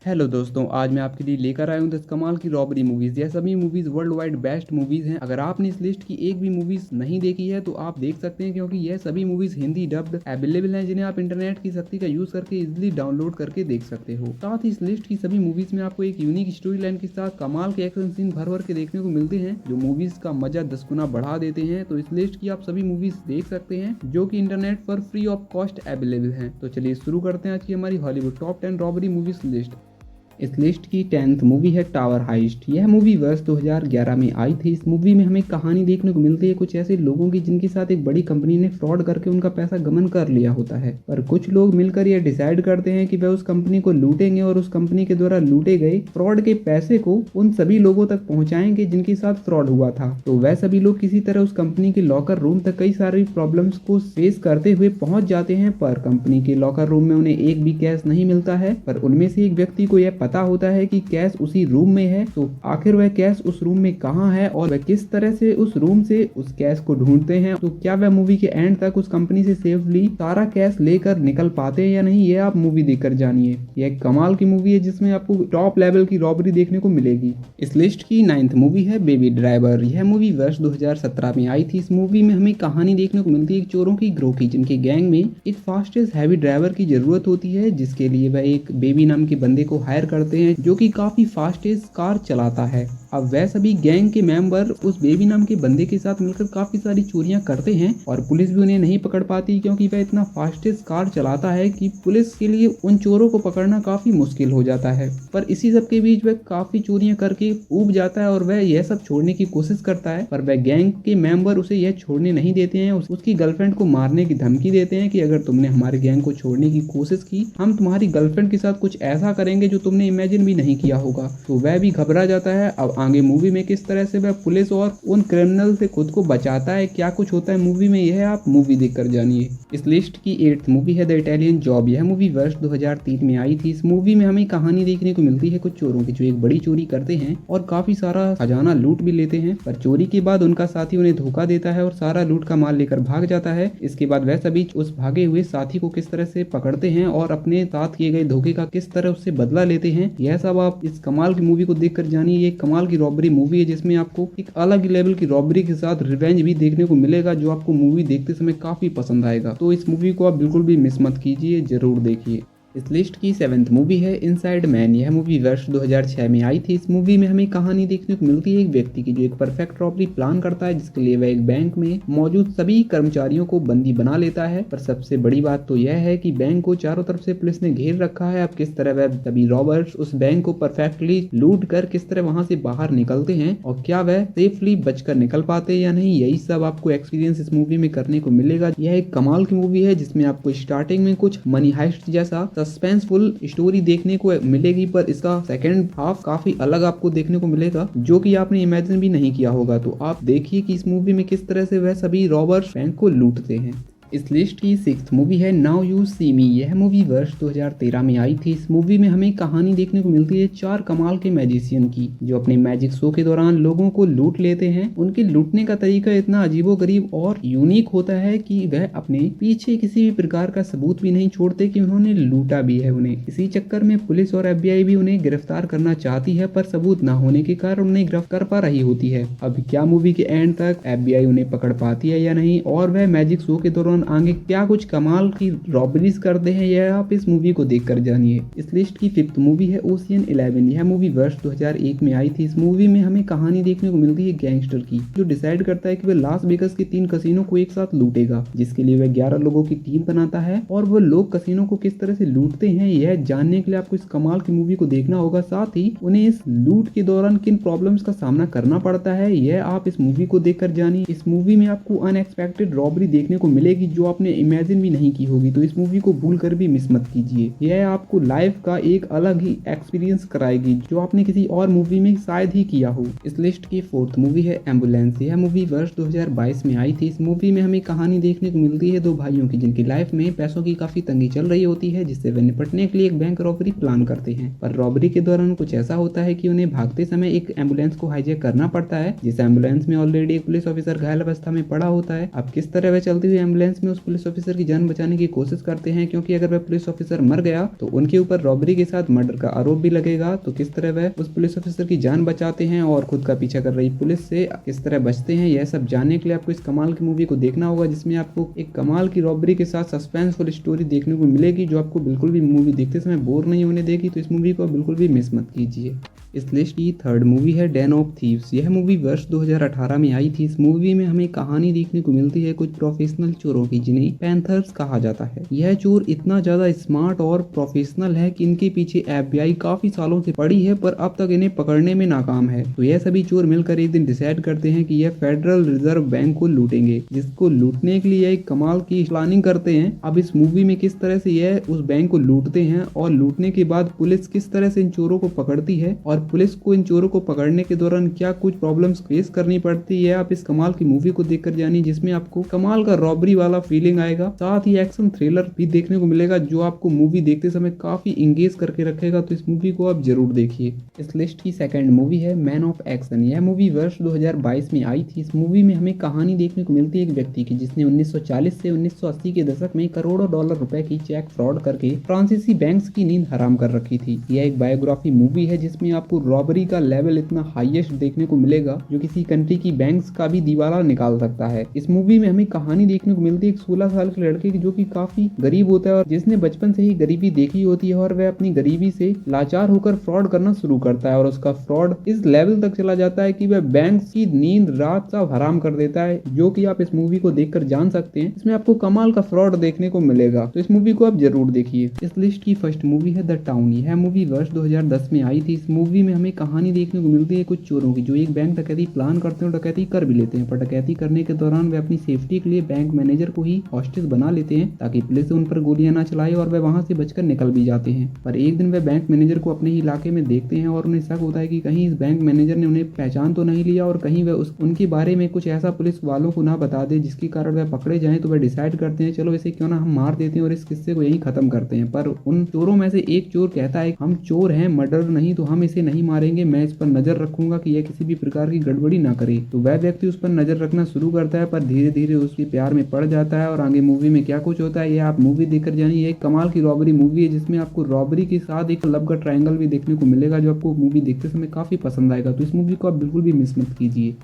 Hello दोस्तों, आज मैं आपके लिए लेकर आया हूँ 10 कमाल की रॉबरी मूवीज। यह सभी movies world wide best movies हैं। अगर आपने इस लिस्ट की एक भी मूवीज नहीं देखी है तो आप देख सकते हैं, क्योंकि यह सभी मूवीज हिंदी डब्ड अवेलेबल हैं, जिन्हें आप इंटरनेट की शक्ति का यूज करके इजिली डाउनलोड करके देख सकते हो। साथ ही इस लिस्ट की सभी मूवीज में आपको एक यूनिक स्टोरी लाइन के साथ कमाल के एक्शन सीन भर भर के देखने को मिलते हैं, जो मूवीज का मजा 10 गुना बढ़ा देते हैं। तो इस लिस्ट की आप सभी मूवीज देख सकते हैं, जो कि इंटरनेट पर फ्री ऑफ कॉस्ट अवेलेबल हैं। तो चलिए शुरू करते हैं आज की हमारी Hollywood top 10 robbery movies list. इस लिस्ट की 10th मूवी है टावर हाइस्ट। यह मूवी वर्ष 2011 में आई थी। इस मूवी में हमें कहानी देखने को मिलती है कुछ ऐसे लोगों की जिनके साथ एक बड़ी कंपनी ने फ्रॉड करके उनका पैसा गमन कर लिया होता है, पर कुछ लोग मिलकर यह डिसाइड करते हैं कि वह उस कंपनी को लूटेंगे और उस कंपनी के द्वारा लूटे गए फ्रॉड के पैसे को उन सभी लोगों तक पहुंचाएंगे जिनके साथ फ्रॉड हुआ था। तो वह सभी लोग किसी तरह उस कंपनी के लॉकर रूम तक कई सारी प्रॉब्लम्स को फेस करते हुए पहुंच जाते हैं, पर कंपनी के लॉकर रूम में उन्हें एक भी कैश नहीं मिलता है। पर उनमें से एक व्यक्ति को यह पता होता है कि कैश उसी रूम में है। तो आखिर वह कैश उस रूम में कहां है और वह किस तरह से उस रूम से उस कैश को ढूंढते हैं। तो क्या वह मूवी के एंड तक उस कंपनी से सेफली सारा कैश लेकर निकल पाते हैं या नहीं, यह आप मूवी देखकर जानिए। यह एक कमाल की मूवी है जिसमें आपको टॉप लेवल की रॉबरी देखने को मिलेगी। इस लिस्ट की 9th मूवी है बेबी ड्राइवर। यह मूवी वर्ष 2017 में आई थी। इस मूवी में हमें कहानी देखने को मिलती है एक चोरों की ग्रोह की, जिनके गैंग में एक फास्टेस्ट हैवी ड्राइवर की जरूरत होती है, जिसके लिए वह एक बेबी नाम के बंदे को हायर करते हैं जो कि काफी फास्टेस्ट कार चलाता है। अब वह सभी गैंग के मेंबर उस बेबी नाम के बंदे के साथ मिलकर काफी सारी चोरियां करते हैं और पुलिस भी उन्हें नहीं पकड़ पाती, क्योंकि वह इतना फास्टेस्ट कार चलाता है कि पुलिस के लिए उन चोरों को पकड़ना काफी मुश्किल हो जाता है। पर इसी सब के बीच वह काफी चोरियां करके ऊब जाता है और वह यह सब छोड़ने की कोशिश करता है, पर वह गैंग के मेंबर उसे यह छोड़ने नहीं देते हैं। उसकी गर्लफ्रेंड को मारने की धमकी देते हैं कि अगर तुमने हमारे गैंग को छोड़ने की कोशिश की, हम तुम्हारी गर्लफ्रेंड के साथ कुछ ऐसा करेंगे जो तुमने इमेजिन भी नहीं किया होगा। तो वह भी घबरा जाता है। अब आगे मूवी में किस तरह से वह पुलिस और उन क्रिमिनल से खुद को बचाता है, क्या कुछ होता है मूवी में, यह आप मूवी देखकर जानिए। इस लिस्ट की 8th मूवी है द इटालियन जॉब। यह मूवी वर्ष 2003 में आई थी। इस मूवी में हमें कहानी देखने को मिलती है कुछ चोरों की, जो एक बड़ी चोरी करते हैं और काफी सारा खजाना लूट भी लेते हैं, पर चोरी के बाद उनका साथी उन्हें धोखा देता है और सारा लूट का माल लेकर भाग जाता है। इसके बाद वह सभी उस भागे हुए साथी को किस तरह से पकड़ते हैं और अपने साथ किए गए धोखे का किस तरह उससे बदला लेते हैं, यह सब आप इस कमाल की मूवी को देखकर जानिए। ये कमाल की रॉबरी मूवी है जिसमें आपको एक अलग लेवल की रॉबरी के साथ रिवेंज भी देखने को मिलेगा, जो आपको मूवी देखते समय काफी पसंद आएगा। तो इस मूवी को आप बिल्कुल भी मिस मत कीजिए, जरूर देखिए। इस लिस्ट की 7th मूवी है इनसाइड मैन। यह मूवी वर्ष 2006 में आई थी। इस मूवी में हमें कहानी देखने को मिलती है एक व्यक्ति की, जो एक परफेक्ट रॉबरी प्लान करता है, जिसके लिए वह एक बैंक में मौजूद सभी कर्मचारियों को बंदी बना लेता है। पर सबसे बड़ी बात तो यह है कि बैंक को चारों तरफ से पुलिस ने घेर रखा है। अब किस तरह वह सभी रॉबर्स उस बैंक को परफेक्टली लूट कर किस तरह वहां से बाहर निकलते हैं और क्या वह सेफली बचकर निकल पाते हैं या नहीं, यही सब आपको एक्सपीरियंस इस मूवी में करने को मिलेगा। यह एक कमाल की मूवी है जिसमें आपको स्टार्टिंग में कुछ मनी हाइस्ट जैसा सस्पेंसफुल स्टोरी देखने को मिलेगी, पर इसका सेकंड हाफ काफी अलग आपको देखने को मिलेगा, जो कि आपने इमेजिन भी नहीं किया होगा। तो आप देखिए कि इस मूवी में किस तरह से वह सभी रॉबर्स बैंक को लूटते हैं। इस लिस्ट की 6th मूवी है नाउ यू सी मी। यह मूवी वर्ष 2013 में आई थी। इस मूवी में हमें कहानी देखने को मिलती है 4 कमाल के मैजिशियन की, जो अपने मैजिक शो के दौरान लोगों को लूट लेते हैं। उनके लूटने का तरीका इतना अजीबोगरीब और यूनिक होता है कि वह अपने पीछे किसी भी प्रकार का सबूत भी नहीं छोड़ते कि उन्होंने लूटा भी है उन्हें। इसी चक्कर में पुलिस और FBI भी उन्हें गिरफ्तार करना चाहती है, पर सबूत न होने के कारण उन्हें गिरफ्तार कर पा रही होती है। अब क्या मूवी के एंड तक FBI उन्हें पकड़ पाती है या नहीं, और वह मैजिक शो के दौरान आगे क्या कुछ कमाल की रॉबरीज करते हैं, यह आप इस मूवी को देखकर जानिए। इस लिस्ट की 5th मूवी है ओशियन 11। यह मूवी वर्ष 2001 में आई थी। इस मूवी में हमें कहानी देखने को मिलती है गैंगस्टर की, जो डिसाइड करता है कि वह लास वेगास के 3 कसिनो को एक साथ लूटेगा, जिसके लिए वह 11 लोगों की टीम बनाता है और वो लोग कसिनो को किस तरह से लूटते हैं, यह जानने के लिए आपको इस कमाल की मूवी को देखना होगा। साथ ही उन्हें इस लूट के दौरान किन प्रॉब्लम्स का सामना करना पड़ता है, यह आप इस मूवी को देखकर जानिए। इस मूवी में आपको अनएक्सपेक्टेड रॉबरी देखने को मिलेगी जो आपने इमेजिन भी नहीं की होगी, तो इस मूवी को भूलकर भी मिस मत कीजिए। यह आपको लाइफ का एक अलग ही एक्सपीरियंस कराएगी, जो आपने किसी और मूवी में शायद ही किया हो। इस लिस्ट की 4th मूवी है एम्बुलेंस। यह मूवी वर्ष 2022 में आई थी। इस मूवी में हमें कहानी देखने को मिलती है 2 भाइयों की, जिनकी लाइफ में पैसों की काफी तंगी चल रही होती है, जिससे वे निपटने के लिए एक बैंक रॉबरी प्लान करते हैं। पर रॉबरी के दौरान कुछ ऐसा होता है कि उन्हें भागते समय एक एम्बुलेंस को हाईजैक करना पड़ता है, जिस एम्बुलेंस में ऑलरेडी एक पुलिस ऑफिसर घायल अवस्था में पड़ा होता है। अब किस तरह वह चलती हुई एम्बुलेंस जिसमें उस पुलिस ऑफिसर की जान बचाने की कोशिश करते हैं, क्योंकि अगर वह पुलिस ऑफिसर मर गया तो उनके ऊपर रॉबरी के साथ मर्डर का आरोप भी लगेगा। तो किस तरह वह उस पुलिस ऑफिसर की जान बचाते हैं और खुद का पीछा कर रही पुलिस से किस तरह बचते हैं, यह सब जानने के लिए आपको इस कमाल की मूवी को देखना होगा, जिसमें आपको एक कमाल की रॉबरी के साथ सस्पेंसफुल स्टोरी देखने को मिलेगी जो आपको बिल्कुल भी मूवी देखते समय बोर नहीं होने देगी। तो इस मूवी को बिल्कुल भी मिस मत कीजिए। इस लिस्ट की थर्ड मूवी है डेन ऑफ थीव्स। यह मूवी वर्ष 2018 में आई थी। इस मूवी में हमें कहानी देखने को मिलती है कुछ प्रोफेशनल चोरों की, जिन्हें पैंथर्स कहा जाता है। यह चोर इतना ज्यादा स्मार्ट और प्रोफेशनल है कि इनके पीछे FBI काफी सालों से पड़ी है, पर अब तक इन्हें पकड़ने में नाकाम है। तो यह सभी चोर मिलकर एक दिन डिसाइड करते हैं कि यह फेडरल रिजर्व बैंक को लूटेंगे, जिसको लूटने के लिए एक कमाल की प्लानिंग करते हैं। अब इस मूवी में किस तरह से यह उस बैंक को लूटते हैं और लूटने के बाद पुलिस किस तरह से इन चोरों को पकड़ती है और पुलिस को इन चोरों को पकड़ने के दौरान क्या कुछ प्रॉब्लम्स फेस करनी पड़ती है, आप इस कमाल की मूवी को देखकर जानिए, जिसमें आपको कमाल का रॉबरी वाला फीलिंग आएगा, साथ ही एक्शन थ्रिलर भी देखने को मिलेगा जो आपको मूवी देखते समय काफी इंगेज करके रखेगा। तो इस मूवी को आप जरूर देखिए। इस लिस्ट की सेकंड मूवी है मैन ऑफ एक्शन। यह मूवी वर्ष 2022 में आई थी। इस मूवी में हमें कहानी देखने को मिलती है एक व्यक्ति की, जिसने 1940 से 1980 के दशक में करोड़ों डॉलर रुपए की चेक फ्रॉड करके फ्रांसीसी बैंक्स की नींद हराम कर रखी थी। यह एक बायोग्राफी मूवी है जिसमें आपको रॉबरी का लेवल इतना हाईएस्ट देखने को मिलेगा जो किसी कंट्री की बैंक्स का भी दिवाला निकाल सकता है। इस मूवी में हमें कहानी देखने को मिलती है एक 16 साल के लड़के की, जो कि काफी गरीब होता है और जिसने बचपन से ही गरीबी देखी होती है और वह अपनी गरीबी से लाचार होकर फ्रॉड करना शुरू करता है और उसका फ्रॉड इस लेवल तक चला जाता है कि वह बैंक की नींद रात सब हराम कर देता है, जो कि आप इस मूवी को देखकर जान सकते हैं। इसमें आपको कमाल का फ्रॉड देखने को मिलेगा, तो इस मूवी को आप जरूर देखिए। इस लिस्ट की फर्स्ट मूवी है द टाउन। यह मूवी वर्ष 2010 में आई थी। इस मूवी में हमें कहानी देखने को मिलती है कुछ चोरों की, जो एक बैंक डकैती प्लान करते हैं और डकैती कर भी लेते हैं, पर डकैती करने के दौरान वे अपनी सेफ्टी के लिए बैंक मैनेजर को ही हॉस्टेज बना लेते हैं ताकि पुलिस उन पर गोलियां ना चलाए और वे वहां से बचकर निकल भी जाते हैं। पर एक दिन वे बैंक मैनेजर को अपने ही इलाके में देखते हैं और उन्हें शक होता है कि कहीं इस बैंक मैनेजर ने उन्हें पहचान तो नहीं लिया और कहीं वह उनके बारे में कुछ ऐसा पुलिस वालों को ना बता दे जिसके कारण वह पकड़े जाएं। तो वह डिसाइड करते हैं चलो इसे क्यों ना हम मार देते हैं और इस किस्से को यहीं खत्म करते हैं। पर उन चोरों में से एक चोर कहता है हम चोर हैं, मर्डर नहीं, तो हम इसे नहीं मारेंगे, मैं इस पर नजर रखूंगा कि यह किसी भी प्रकार की गड़बड़ी ना करे। तो वह व्यक्ति उस पर नजर रखना शुरू करता है, पर धीरे धीरे उसके प्यार में पड़ जाता है और आगे मूवी में क्या कुछ होता है ये आप मूवी देखकर जानिए। एक कमाल की रॉबरी मूवी है जिसमें आपको रॉबरी के साथ एक लव का ट्रायंगल भी देखने को मिलेगा जो आपको मूवी देखते समय काफी पसंद आएगा। तो इस मूवी को आप बिल्कुल भी मिस मत कीजिए।